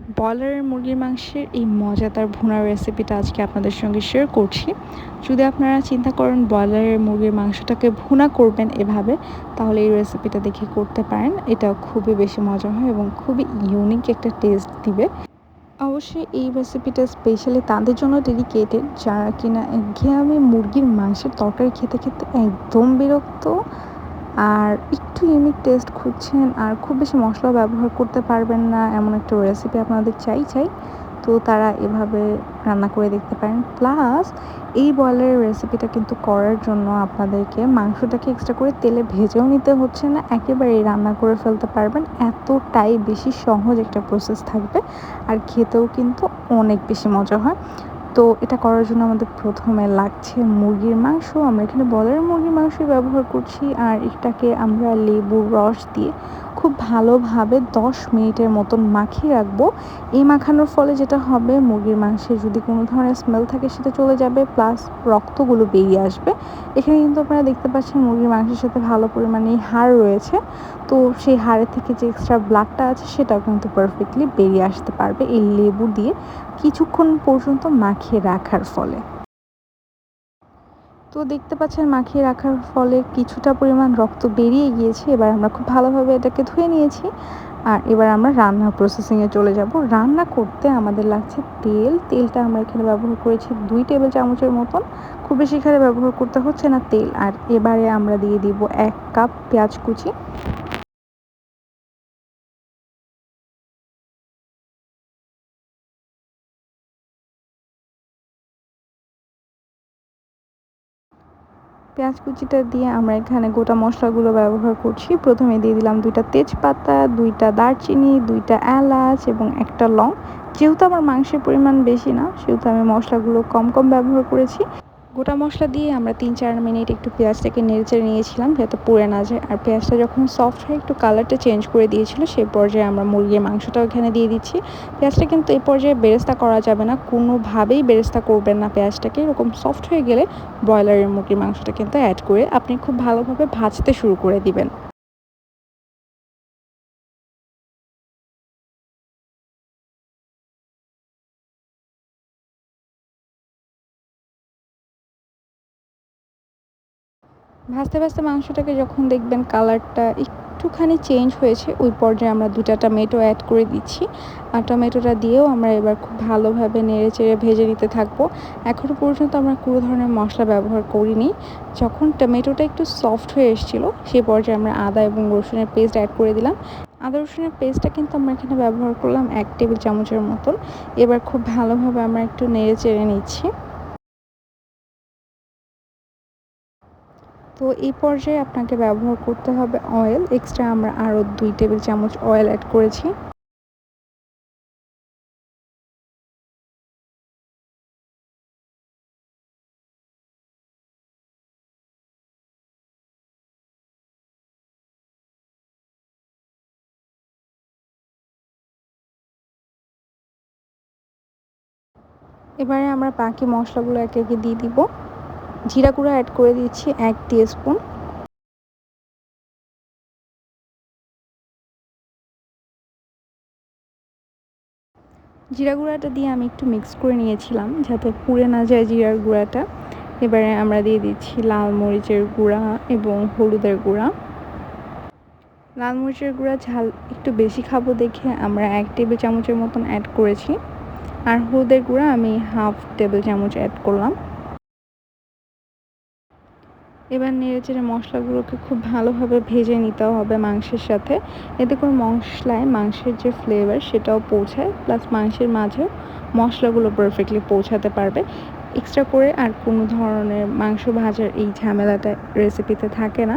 ব্রয়লারের মুরগির মাংসের এই মজাদার ভুনার রেসিপিটা আজকে আপনাদের সঙ্গে শেয়ার করছি। যদি আপনারা চিন্তা করেন ব্রয়লারের মুরগির মাংসটাকে ভুনা করবেন এভাবে, তাহলে এই রেসিপিটা দেখে করতে পারেন। এটা খুবই বেশি মজা হয় এবং খুবই ইউনিক একটা টেস্ট দিবে। অবশ্যই এই রেসিপিটা স্পেশালি তাদের জন্য ডেডিকেটেড যারা কিনা একঘেয়েমি মুরগির মাংসের তরকারি খেতে খেতে একদম বিরক্ত, আর একটু ইউনিক টেস্ট খুঁজছেন আর খুব বেশি মশলা ব্যবহার করতে পারবেন না, এমন একটা রেসিপি আপনাদের চাই। তো তারা এভাবে রান্না করে দেখতে পারেন। প্লাস এই ব্রয়লারের রেসিপিটা কিন্তু করার জন্য আপনাদেরকে মাংসটাকে এক্সট্রা করে তেলে ভেজেও নিতে হচ্ছে না, একেবারেই রান্না করে ফেলতে পারবেন। এতটাই বেশি সহজ একটা প্রসেস থাকবে, আর খেতেও কিন্তু অনেক বেশি মজা হয়। তো এটা করার জন্য আমাদের প্রথমে লাগছে মুরগির মাংস। আমরা এখানে ব্রয়লারের মুরগির মাংসই ব্যবহার করছি, আর এটাকে আমরা লেবুর রস দিয়ে খুব ভালোভাবে 10 মিনিটের মতন মাখিয়ে রাখবো। এই মাখানোর ফলে যেটা হবে, মুরগির মাংসে যদি কোনো ধরনের স্মেল থাকে সেটা চলে যাবে, প্লাস রক্তগুলো বেরিয়ে আসবে। এখানে কিন্তু আপনারা দেখতে পাচ্ছেন মুরগির মাংসের সাথে ভালো পরিমাণে হাড় রয়েছে। তো সেই হাড়ের থেকে যে এক্সট্রা ব্লাডটা আছে সেটাও কিন্তু পারফেক্টলি বেরিয়ে আসতে পারবে এই লেবু দিয়ে কিছুক্ষণ পর্যন্ত মাখিয়ে রাখার ফলে। তো দেখতে পাচ্ছেন মাখিয়ে রাখার ফলে কিছুটা পরিমাণ রক্ত বেরিয়ে গিয়েছে। এবার আমরা খুব ভালোভাবে এটাকে ধুয়ে নিয়েছি। আর এবার আমরা রান্নার প্রসেসিংয়ে চলে যাব। রান্না করতে আমাদের লাগছে তেল। তেলটা আমরা এখানে ব্যবহার করেছি 2 টেবিল চামচের মতন। খুব বেশি এখানে ব্যবহার করতে হচ্ছে না তেল। আর এবারে আমরা দিয়ে দিব 1 কাপ পেঁয়াজ কুচি। পেঁয়াজ কুচিটা দিয়ে আমরা এখানে গোটা মশলাগুলো ব্যবহার করছি। প্রথমে দিয়ে দিলাম 2টা তেজপাতা, 2টা দারচিনি, 2টা এলাচ এবং 1টা লং। যেহেতু আমার মাংসের পরিমাণ বেশি না, সেহেতু আমি মশলাগুলো কম ব্যবহার করেছি। গোটা মশলা দিয়ে আমরা 3-4 মিনিট একটু পেঁয়াজটাকে নেড়েচেড়ে নিয়েছিলাম যাতে পুড়ে না যায়। আর পেঁয়াজটা যখন সফট হয়ে একটু কালারটা চেঞ্জ করে দিয়েছিল, সেই পর্যায়ে আমরা মুরগির মাংসটাও এখানে দিয়ে দিচ্ছি। পেঁয়াজটা কিন্তু এই পর্যায়ে বেরেস্তা করা যাবে না, কোনোভাবেই বেরেস্তা করবেন না পেঁয়াজটাকে। এরকম সফট হয়ে গেলে ব্রয়লারের মুরগির মাংসটা কিন্তু অ্যাড করে আপনি খুব ভালোভাবে ভাজতে শুরু করে দিবেন। ভাজতে মাংসটাকে যখন দেখবেন কালারটা একটুখানি চেঞ্জ হয়েছে, ওই পর্যায়ে আমরা 2টা টমেটো অ্যাড করে দিচ্ছি। আর টমেটোটা দিয়েও আমরা এবার খুব ভালোভাবে নেড়েচেড়ে ভেজে নিতে থাকবো। এখনও পর্যন্ত আমরা কোনো ধরনের মশলা ব্যবহার করিনি। যখন টমেটোটা একটু সফট হয়ে এসেছিলো, সেই পর্যায়ে আমরা আদা এবং রসুনের পেস্ট অ্যাড করে দিলাম। আদা রসুনের পেস্টটা কিন্তু আমরা এখানে ব্যবহার করলাম 1 টেবিল চামচের মতন। এবার খুব ভালোভাবে আমরা একটু নেড়েচেড়ে নিচ্ছি। তো এই পর্যায়ে আপনাকে ব্যবহার করতে হবে অয়েল। এক্সট্রা আমরা আরও 2 টেবিল চামচ অয়েল অ্যাড করেছি। এবারে আমরা বাকি মশলাগুলো একে দিয়ে দিব। জিরা গুঁড়া অ্যাড করে দিচ্ছি 1 টিস্পুন। জিরা গুঁড়াটা দিয়ে আমি একটু মিক্স করে নিয়েছিলাম যাতে পুড়ে না যায় জিরার গুঁড়াটা। এবারে আমরা দিয়ে দিচ্ছি লাল মরিচের গুঁড়া এবং হলুদের গুঁড়া। লাল মরিচের গুঁড়া ঝাল একটু বেশি খাবো দেখে আমরা 1 টেবিল চামচের মতন অ্যাড করেছি। আর হলুদের গুঁড়া আমি হাফ টেবিল চামচ অ্যাড করলাম। এবার নেড়েচেড়ে মশলাগুলোকে খুব ভালোভাবে ভেজে নিতে হবে মাংসের সাথে। এতে করে মশলায় মাংসের যে ফ্লেভার সেটাও পৌঁছায়, প্লাস মাংসের মাঝেও মশলাগুলো পারফেক্টলি পৌঁছাতে পারবে। এক্সট্রা করে আর কোনো ধরনের মাংস ভাজার এই ঝামেলাটা রেসিপিতে থাকে না।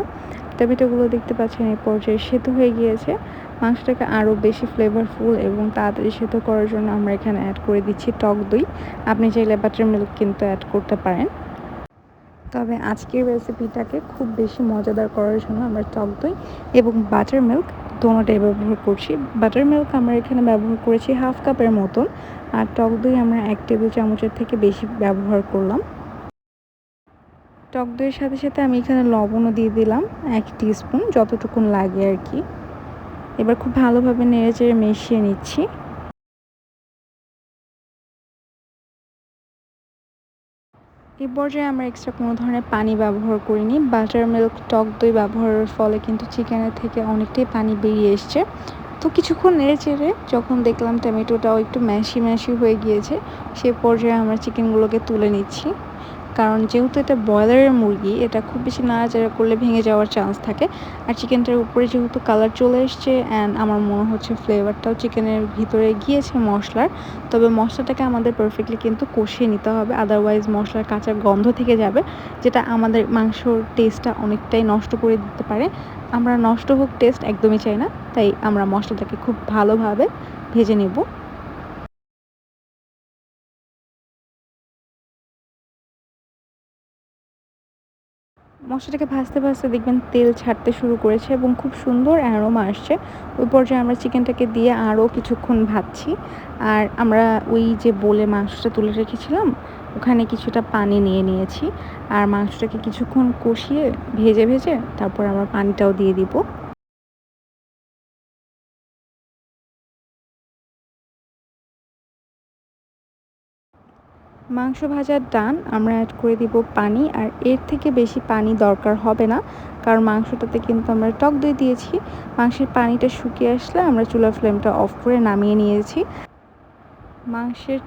টমেটোগুলো দেখতে পাচ্ছেন এই পর্যায়ে সেদ্ধ হয়ে গিয়েছে। মাংসটাকে আরও বেশি ফ্লেভারফুল এবং তাড়াতাড়ি সেদ্ধ করার জন্য আমরা এখানে অ্যাড করে দিচ্ছি টক দই। আপনি চাইলে বাটার মিল্ক কিন্তু অ্যাড করতে পারেন। তবে আজকের রেসিপিটাকে খুব বেশি মজাদার করার জন্য আমরা টক দই এবং বাটার মিল্ক দোনোটাই ব্যবহার করছি। বাটার মিল্ক আমরা এখানে ব্যবহার করেছি হাফ কাপের মতন, আর টক দই আমরা 1 টেবিল চামচের থেকে বেশি ব্যবহার করলাম। টক দইয়ের সাথে আমি এখানে লবণও দিয়ে দিলাম 1 টিস্পুন, যতটুকুন লাগে আর কি। এবার খুব ভালোভাবে নেড়েচেড়ে মিশিয়ে নিচ্ছি। এই পর্যায়ে আমরা এক্সট্রা কোনো ধরনের পানি ব্যবহার করিনি। বাটার মিল্ক, টক দই ব্যবহারের ফলে কিন্তু চিকেনের থেকে অনেকটাই পানি বেরিয়ে এসছে। তো কিছুক্ষণ নেড়েচেড়ে যখন দেখলাম টমেটোটাও একটু ম্যাশি ম্যাশি হয়ে গিয়েছে, সে পর্যায়ে আমরা চিকেনগুলোকে তুলে নিচ্ছি। কারণ যেহেতু এটা ব্রয়লারের মুরগি, এটা খুব বেশি নাড়াচাড়া করলে ভেঙে যাওয়ার চান্স থাকে। আর চিকেনটার উপরে যেহেতু কালার চলে এসছে অ্যান্ড আমার মনে হচ্ছে ফ্লেভারটাও চিকেনের ভিতরে গিয়েছে মশলার। তবে মশলাটাকে আমাদের পারফেক্টলি কিন্তু কষিয়ে নিতে হবে, আদারওয়াইজ মশলার কাঁচা গন্ধ থেকে যাবে, যেটা আমাদের মাংসর টেস্টটা অনেকটাই নষ্ট করে দিতে পারে। আমরা নষ্ট হোক টেস্ট একদমই চাই না, তাই আমরা মশলাটাকে খুব ভালোভাবে ভেজে নেব। মশলাটাকে ভাজতে ভাজতে দেখবেন তেল ছাড়তে শুরু করেছে এবং খুব সুন্দর অ্যারোমা আসছে। ওই পর্যায়ে আমরা চিকেনটাকে দিয়ে আরও কিছুক্ষণ ভাজছি। আর আমরা ওই যে বলে মাংসটা তুলে রেখেছিলাম, ওখানে কিছুটা পানি নিয়ে নিয়েছি। আর মাংসটাকে কিছুক্ষণ কষিয়ে ভেজে ভেজে তারপর আমরা পানিটাও দিয়ে দিব। মাংস ভাজা ডান, আমরা অ্যাড করে দিব পানি। আর এর থেকে বেশি পানি দরকার হবে না, কারণ মাংসটাতে কিন্তু আমরা টক দই দিয়েছি। মাংসের পানিটা শুকিয়ে আসলে আমরা চুলার ফ্লেমটা অফ করে নামিয়ে নিয়েছি। মাংসের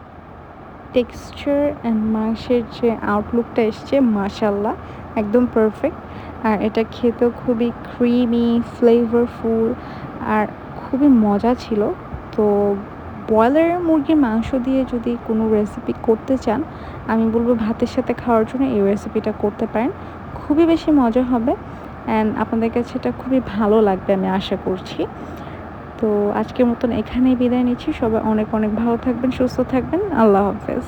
টেক্সচার অ্যান্ড মাংসের যে আউটলুকটা এসছে, মাশাল্লাহ একদম পারফেক্ট। আর এটা খেতেও খুবই ক্রিমি, ফ্লেভারফুল আর খুবই মজা ছিল। তো ব্রয়লারের মুরগির মাংস দিয়ে যদি কোনো রেসিপি করতে চান, আমি বলবো ভাতের সাথে খাওয়ার জন্য এই রেসিপিটা করতে পারেন। খুবই বেশি মজা হবে অ্যান্ড আপনাদের কাছে এটা খুবই ভালো লাগবে আমি আশা করছি। তো আজকের মতন এখানেই বিদায় নিচ্ছি। সবাই অনেক অনেক ভালো থাকবেন, সুস্থ থাকবেন। আল্লাহ হাফেজ।